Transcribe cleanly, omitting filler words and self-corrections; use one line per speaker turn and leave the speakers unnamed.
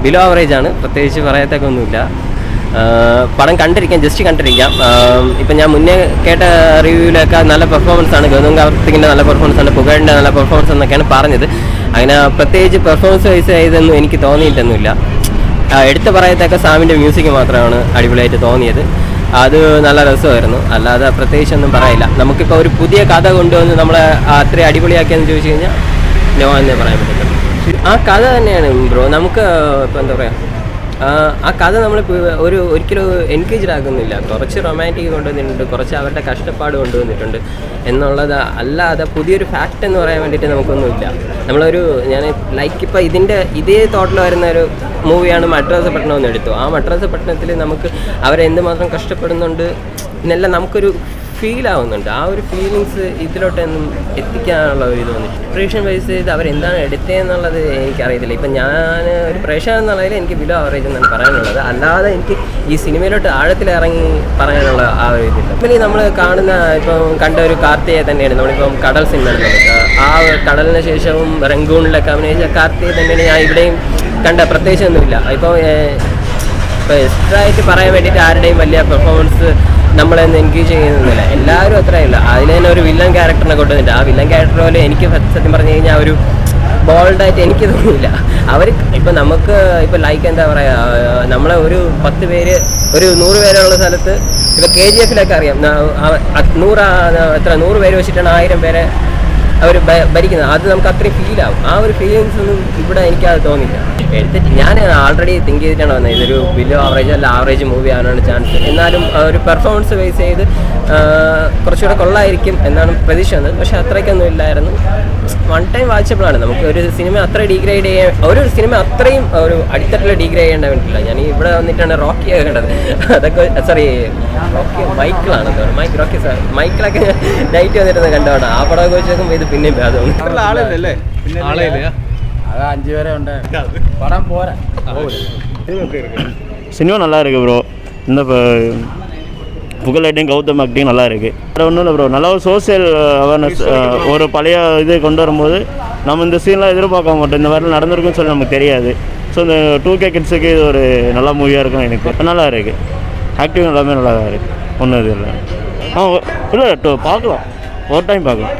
Below average ആണ്, പ്രത്യേകിച്ച് പറയത്തൊക്കെ ഒന്നുമില്ല. പടം കണ്ടിരിക്കാം, ജസ്റ്റ് കണ്ടിരിക്കാം. ഇപ്പം ഞാൻ മുന്നേ കേട്ട റിവ്യൂവിലൊക്കെ നല്ല പെർഫോമൻസ് ആണ്, ഗൗതം കാർത്തിക്കിൻ്റെ നല്ല പെർഫോമൻസ് ആണ്, പുകഴിൻ്റെ നല്ല പെർഫോമൻസ് എന്നൊക്കെയാണ് പറഞ്ഞത്. അങ്ങനെ പ്രത്യേകിച്ച് പെർഫോമൻസ് വൈസ് ചെയ്തൊന്നും എനിക്ക് തോന്നിയിട്ടൊന്നുമില്ല. എടുത്ത് പറയത്തൊക്കെ സാമിൻ്റെ മ്യൂസിക് മാത്രമാണ് അടിപൊളിയായിട്ട് തോന്നിയത്. അത് നല്ല രസമായിരുന്നു, അല്ലാതെ പ്രത്യേകിച്ചൊന്നും പറയില്ല. നമുക്കിപ്പോൾ ഒരു പുതിയ കഥ കൊണ്ടുവന്ന് നമ്മളെ അത്രയും അടിപൊളിയാക്കിയെന്ന് ചോദിച്ചു കഴിഞ്ഞാൽ നോ എന്നേ പറയാൻ പറ്റത്തുള്ളൂ. ആ കഥ തന്നെയാണ് ബ്രോ. നമുക്ക് ഇപ്പോൾ എന്താ പറയുക, ആ കഥ നമ്മളിപ്പോൾ ഒരിക്കലും എൻഗേജ്ഡ് ആക്കുന്നില്ല. കുറച്ച് റൊമാൻറ്റിക് കൊണ്ടുവന്നിട്ടുണ്ട്, കുറച്ച് അവരുടെ കഷ്ടപ്പാട് കൊണ്ടുവന്നിട്ടുണ്ട് എന്നുള്ളത് അല്ലാതെ പുതിയൊരു ഫാക്റ്റ് എന്ന് പറയാൻ വേണ്ടിയിട്ട് നമുക്കൊന്നുമില്ല. നമ്മളൊരു ഞാൻ ലൈക്ക് ഇപ്പോൾ ഇതേ തോട്ടിൽ വരുന്ന ഒരു മൂവിയാണ് മദ്രാസ് പട്ടണം എന്ന് എടുത്തു. ആ മദ്രാസ് പട്ടണത്തിൽ നമുക്ക് അവരെന്തുമാത്രം കഷ്ടപ്പെടുന്നുണ്ട് എന്നെല്ലാം നമുക്കൊരു ഫീൽ ആവുന്നുണ്ട്. ആ ഒരു ഫീലിങ്സ് ഇതിലോട്ടൊന്നും എത്തിക്കാനുള്ള ഒരു ഇത് വന്നിട്ട് പ്രേക്ഷകൻ വൈസ് ചെയ്ത് അവരെന്താണ് എടുത്തതെന്നുള്ളത് എനിക്കറിയത്തില്ല. ഇപ്പം ഞാൻ ഒരു പ്രേക്ഷകൻ എന്നുള്ളതിൽ എനിക്ക് ബിലോ ആവറേജ് എന്നാണ് പറയാനുള്ളത്. അല്ലാതെ എനിക്ക് ഈ സിനിമയിലോട്ട് ആഴത്തിലിറങ്ങി പറയാനുള്ള ആ ഒരു ഇതില്ല. പിന്നെ നമ്മൾ കാണുന്ന ഇപ്പം കണ്ട ഒരു കാർത്തികയെ തന്നെയാണ് നമ്മളിപ്പം കടൽ സിനിമ എടുക്കുന്നത്. ആ കടലിന് ശേഷവും റംഗൂണിലൊക്കെ അഭിനയിച്ച കാർത്തികയെ തന്നെയാണ് ഞാൻ ഇവിടെയും കണ്ട. പ്രത്യേകിച്ചൊന്നുമില്ല. ഇപ്പോൾ എക്സ്ട്രാ ആയിട്ട് പറയാൻ വേണ്ടിയിട്ട് ആരുടെയും വലിയ പെർഫോമൻസ് നമ്മളെന്ന് എൻഗേജ് ചെയ്യുന്നില്ല. എല്ലാവരും അത്രയില്ല. അതിൽ തന്നെ ഒരു വില്ലൻ ക്യാരക്ടറിനെ കൊണ്ടുവന്നിട്ട് ആ വില്ലൻ ക്യാരക്ടർ പോലെ എനിക്ക് സത്യം പറഞ്ഞു കഴിഞ്ഞാൽ ഒരു ബോൾഡായിട്ട് എനിക്ക് തോന്നിയില്ല. അവർ ഇപ്പം നമുക്ക് ഇപ്പം ലൈക്ക് എന്താ പറയുക, നമ്മളെ ഒരു 10 പേര് ഒരു 100 പേരുള്ള സ്ഥലത്ത് ഇപ്പം KGF അറിയാം 100 പേര് വെച്ചിട്ടാണ് 1000 പേരെ അവർ ഭരിക്കുന്നത്. അത് നമുക്ക് അത്രയും ഫീലാവും. ആ ഒരു ഫീലിങ്സ് ഒന്നും ഇവിടെ എനിക്കത് തോന്നില്ല. എടുത്തിട്ട് ഞാൻ ആൾറെഡി തിങ്ക് ചെയ്തിട്ടാണ് വന്നത് ഇതൊരു ബിലോ ആവറേജ് അല്ല ആവറേജ് മൂവി ആവാനാണ് ചാൻസ്. എന്നാലും ഒരു പെർഫോമൻസ് ബേസ് ചെയ്ത് കുറച്ചുകൂടെ കൊള്ളായിരിക്കും എന്നാണ് പ്രതീക്ഷ വന്നത്. പക്ഷേ അത്രയ്ക്കൊന്നും ഇല്ലായിരുന്നു. വൺ ടൈം വാച്ചബിളാണ്. നമുക്ക് ഒരു സിനിമ അത്ര ഡീഗ്രേഡ് ചെയ്യാൻ ഒരു സിനിമ അത്രയും ഒരു അടിത്തട്ടിൽ ഡീഗ്രേഡ് ചെയ്യേണ്ട വേണ്ടിയില്ല. ഞാൻ ഇവിടെ വന്നിട്ടാണ് റോക്കി കണ്ടത്. അതൊക്കെ സോറി റോക്കി മൈക്കിളാണ് റോക്കി സാർ മൈക്കിളൊക്കെ നൈറ്റ് വന്നിട്ട് കണ്ടോണം. ആ പടമൊക്കെ വെച്ച് നോക്കുമ്പോൾ ഇത് പിന്നെയും ഭേദമാണ്.
சினிமா நல்லா இருக்குது ப்ரோ. இந்த புகழ் ஆக்டிங் கௌதம் ஆக்டிங் நல்லா இருக்குது. வேறு ஒன்றும் இல்லை ப்ரோ. நல்லா ஒரு சோசியல் அவேர்னஸ் ஒரு பழைய இது கொண்டு வரும்போது நம்ம இந்த சீன்லாம் எதிர்பார்க்க மாட்டோம். இந்த மாதிரிலாம் நடந்திருக்குன்னு சொல்லி நமக்கு தெரியாது. ஸோ இந்த 2K கிட்ஸுக்கு இது ஒரு நல்ல மூவியாக இருக்கும் எனக்கு. நல்லா இருக்குது. ஆக்டிங் எல்லாமே நல்லா இருக்குது. ஒன்றும் இது இல்லை. இல்லை பார்க்கலாம், ஒரு டைம் பார்க்கலாம்.